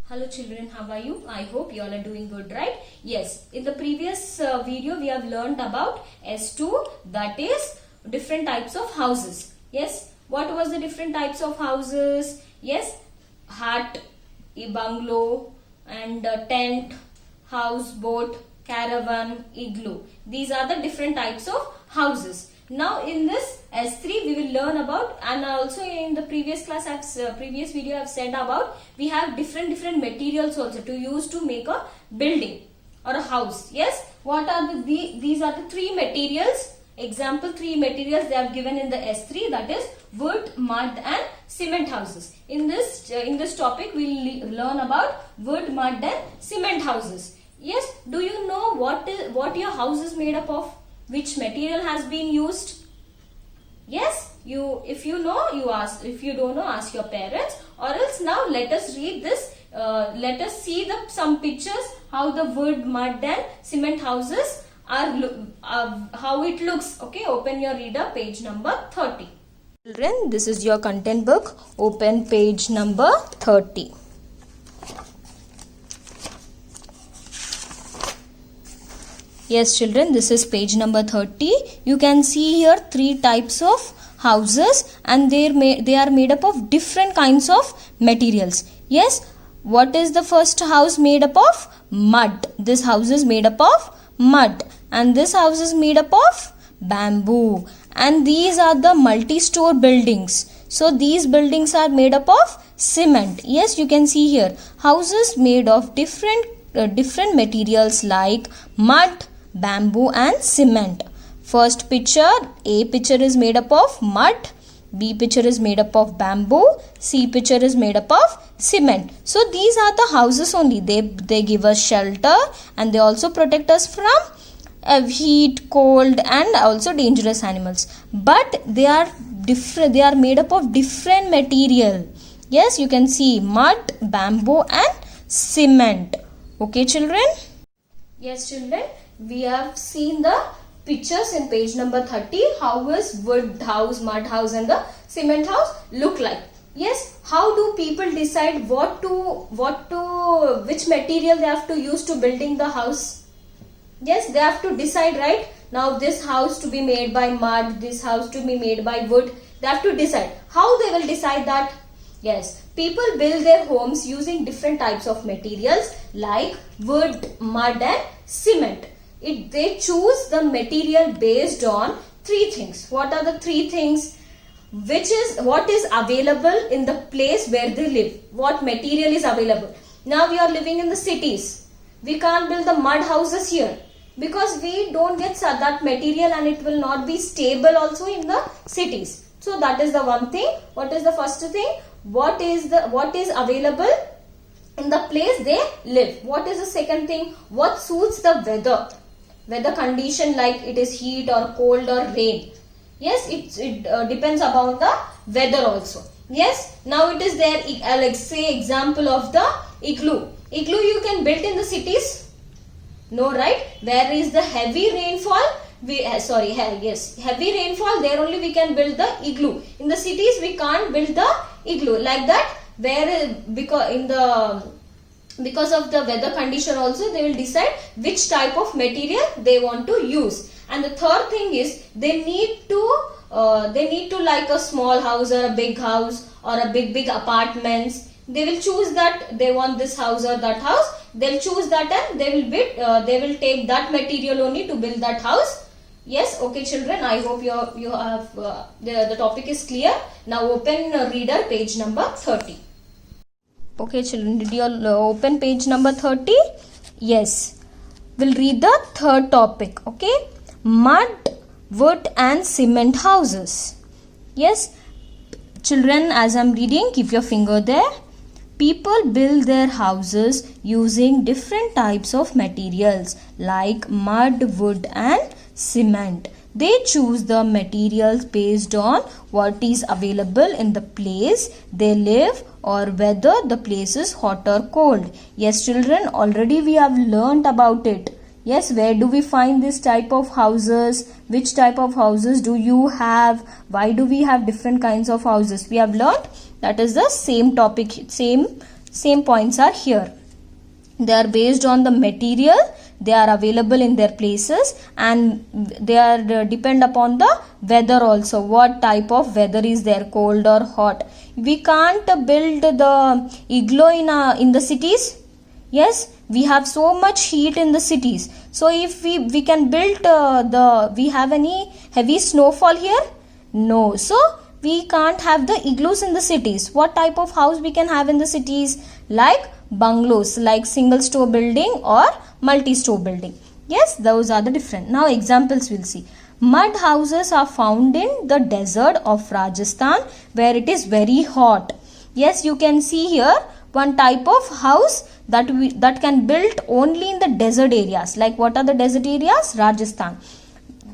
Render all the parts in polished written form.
Hello children, how are you? I hope you all are doing good, right? Yes, in the previous video we have learned about S2, that is different types of houses. Yes, what was the different types of houses? Yes, hut, bungalow and tent, houseboat, caravan, igloo. These are the different types of houses. Now in this S3 we will learn about, and also in the previous class previous video I have said about, we have different materials also to use to make a building or a house. Yes, what are these are the three materials. Example, three materials they are given in the S3, that is wood, mud and cement houses. In this topic we will learn about wood, mud and cement houses. Yes, do you know what your house is made up of? Which material has been used? Yes, if you know, you ask. If you don't know, ask your parents. Or else now let us read this. Let us see some pictures how the wood, mud and cement houses are how it looks. Okay, open your reader, page number 30. Children, this is your content book. Open page number 30. Yes children, this is page number 30. You can see here three types of houses and they are made up of different kinds of materials. Yes, what is the first house made up of? Mud. This house is made up of mud and this house is made up of bamboo, and these are the multi-store buildings. So these buildings are made up of cement. Yes, you can see here houses made of different materials like mud, bamboo and cement. First picture, A picture is made up of mud, B picture is made up of bamboo, C picture is made up of cement. So these are the houses only. They give us shelter and they also protect us from heat, cold and also dangerous animals. But they are different. They are made up of different material. Yes, you can see mud, bamboo and cement. Okay children? Yes children, we have seen the pictures in page number 30. How is wood house, mud house and the cement house look like? Yes, how do people decide which material they have to use to building the house? Yes, they have to decide, right? Now this house to be made by mud, this house to be made by wood. They have to decide. How they will decide that? Yes, people build their homes using different types of materials like wood, mud and cement. They choose the material based on three things. What are the three things? What is available in the place where they live. What material is available. Now we are living in the cities. We can't build the mud houses here because we don't get that material and it will not be stable also in the cities. So that is the one thing. What is the first thing? What is available in the place they live. What is the second thing? What suits the weather condition, like it is heat or cold or rain. Yes, it depends upon the weather also. Yes, now it is there. Let's say example of the igloo. Igloo you can build in the cities? No, right? Where is the heavy rainfall? Heavy rainfall, there only we can build the igloo. In the cities we can't build the igloo like that. Because of the weather condition also they will decide which type of material they want to use. And the third thing is they need to like a small house or a big house or a big apartments. They will choose that they want this house or that house. They'll choose that and they will take that material only to build that house. Yes, okay children, I hope you have the topic is clear. Now open reader page number 30. Okay children, did you all open page number 30? Yes. We'll read the third topic. Okay. Mud, wood and cement houses. Yes. Children, as I'm reading, keep your finger there. People build their houses using different types of materials like mud, wood and cement. They choose the materials based on what is available in the place they live or whether the place is hot or cold. Yes children, already we have learnt about it. Yes, where do we find this type of houses? Which type of houses do you have? Why do we have different kinds of houses? We have learnt. That is the same topic, same Same points are here. They are based on the material, they are available in their places, and they are depend upon the weather also. What type of weather is there, cold or hot? We can't build the igloo in the cities. Yes, we have so much heat in the cities. So if we can build we have any heavy snowfall here? No. So we can't have the igloos in the cities. What type of house we can have in the cities? Like bungalows, like single store building or multi-store building. Yes, those are the different. Now examples we'll see. Mud houses are found in the desert of Rajasthan where it is very hot. Yes, you can see here one type of house that can built only in the desert areas. Like what are the desert areas? Rajasthan,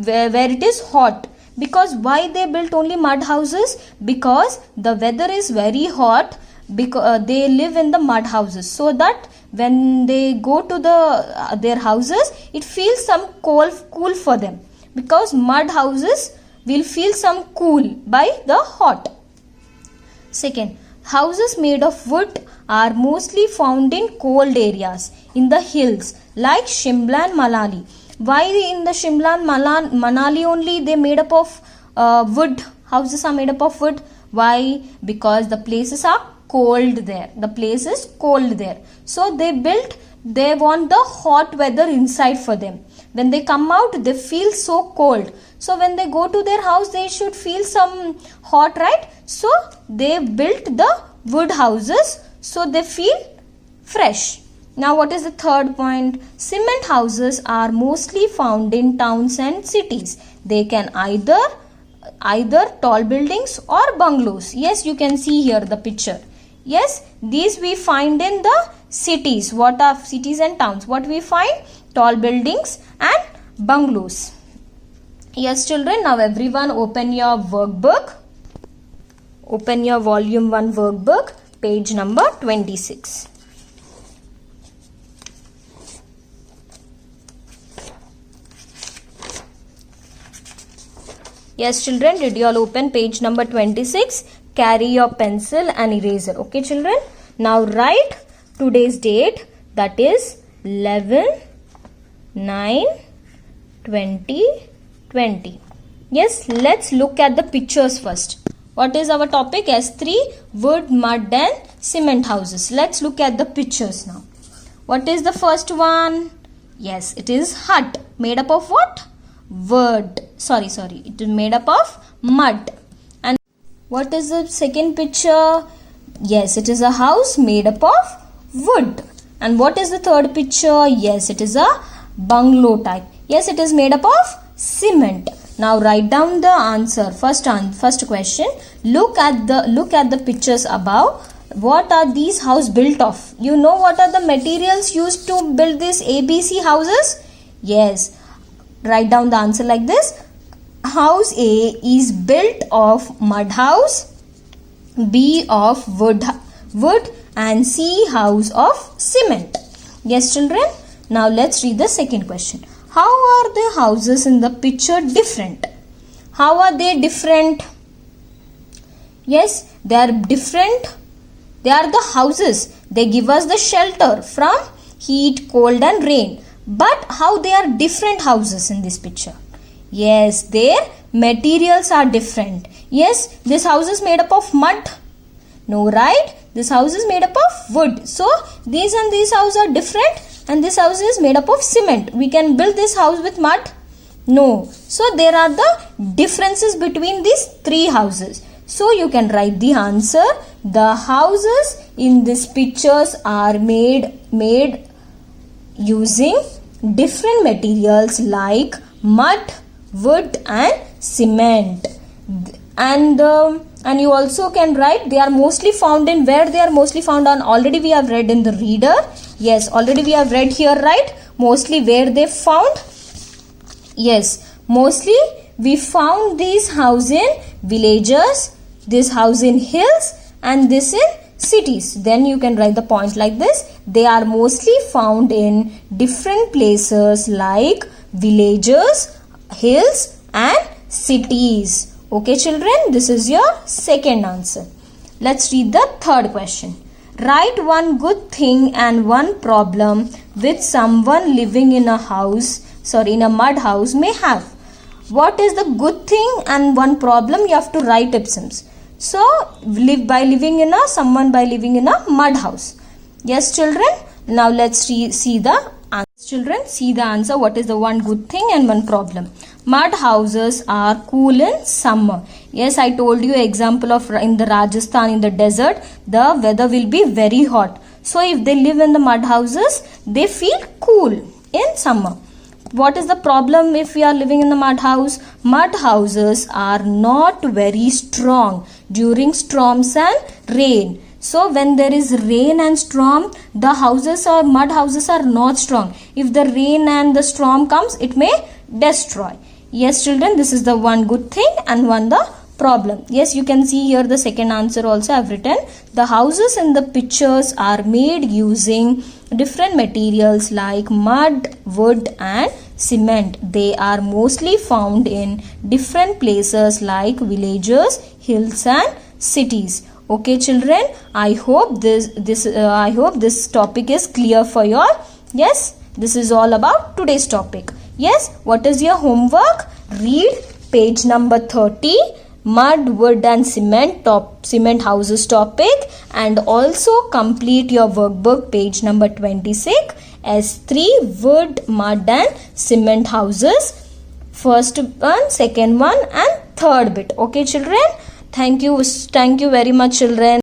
where it is hot. Because why they built only mud houses? Because the weather is very hot, because they live in the mud houses, so that when they go to their houses, it feels some cool for them, because mud houses will feel some cool by the hot. Second, houses made of wood are mostly found in cold areas, in the hills like Shimla and Manali. Why in the Shimla and Manali only they made up of wood? Houses are made up of wood. Why? Because the places are cold there. The place is cold there. So they want the hot weather inside for them. When they come out, they feel so cold. So when they go to their house, they should feel some hot, right? So they built the wood houses so they feel fresh. Now what is the third point? Cement houses are mostly found in towns and cities. They can either tall buildings or bungalows. Yes, you can see here the picture. Yes, these we find in the cities. What are cities and towns? What we find? Tall buildings and bungalows. Yes, children, now everyone open your workbook. Open your volume 1 workbook, page number 26. Yes, children, did you all open page number 26? Carry your pencil and eraser. Okay, children. Now write today's date, that is 11/9/2020. Yes, let's look at the pictures first. What is our topic? S3, wood, mud and cement houses. Let's look at the pictures now. What is the first one? Yes, it is hut. Made up of what? Wood. Sorry. It is made up of mud. And what is the second picture? Yes, it is a house made up of wood. And what is the third picture? Yes, it is a bungalow type. Yes, it is made up of cement. Now write down the answer. First question. Look at the pictures above. What are these houses built of? You know what are the materials used to build these ABC houses? Yes. Write down the answer like this. House A is built of mud house, B of wood and C house of cement. Yes, children. Now let's read the second question. How are the houses in the picture different? How are they different? Yes, they are different. They are the houses. They give us the shelter from heat, cold and rain. But how they are different houses in this picture? Yes, their materials are different. Yes, this house is made up of mud. No, right? This house is made up of wood. So, these and these houses are different. And this house is made up of cement. We can build this house with mud? No. So there are the differences between these three houses. So you can write the answer. The houses in these pictures are made using different materials like mud, wood and cement. And you also can write they are mostly found in where they are mostly found on. Already we have read in the reader. Yes, already we have read here, right? Mostly where they found. Yes, mostly we found these house in villages, this house in hills and this in cities. Then you can write the point like this. They are mostly found in different places like villages, hills and cities. Okay children, this is your second answer. Let's read the third question. Write one good thing and one problem which someone living in a mud house may have. What is the good thing and one problem? You have to write ipsums. So someone by living in a mud house. Yes, children. Now let's see the answer. Children, see the answer. What is the one good thing and one problem? Mud houses are cool in summer. Yes, I told you example of in the Rajasthan, in the desert, the weather will be very hot. So if they live in the mud houses, they feel cool in summer. What is the problem if we are living in the mud house? Mud houses are not very strong during storms and rain. So when there is rain and storm, the mud houses are not strong. If the rain and the storm comes, it may destroy. Yes, children, this is the one good thing and one the problem. Yes, you can see here the second answer also I have written. The houses in the pictures are made using different materials like mud, wood and cement. They are mostly found in different places like villages, hills and cities. Okay, children, I hope this topic is clear for you all. Yes, this is all about today's topic. Yes, what is your homework? Read page number 30, mud, wood and cement houses topic, and also complete your workbook page number 26, S3, wood, mud and cement houses. First one, second one and third bit. Okay, children. Thank you very much, children.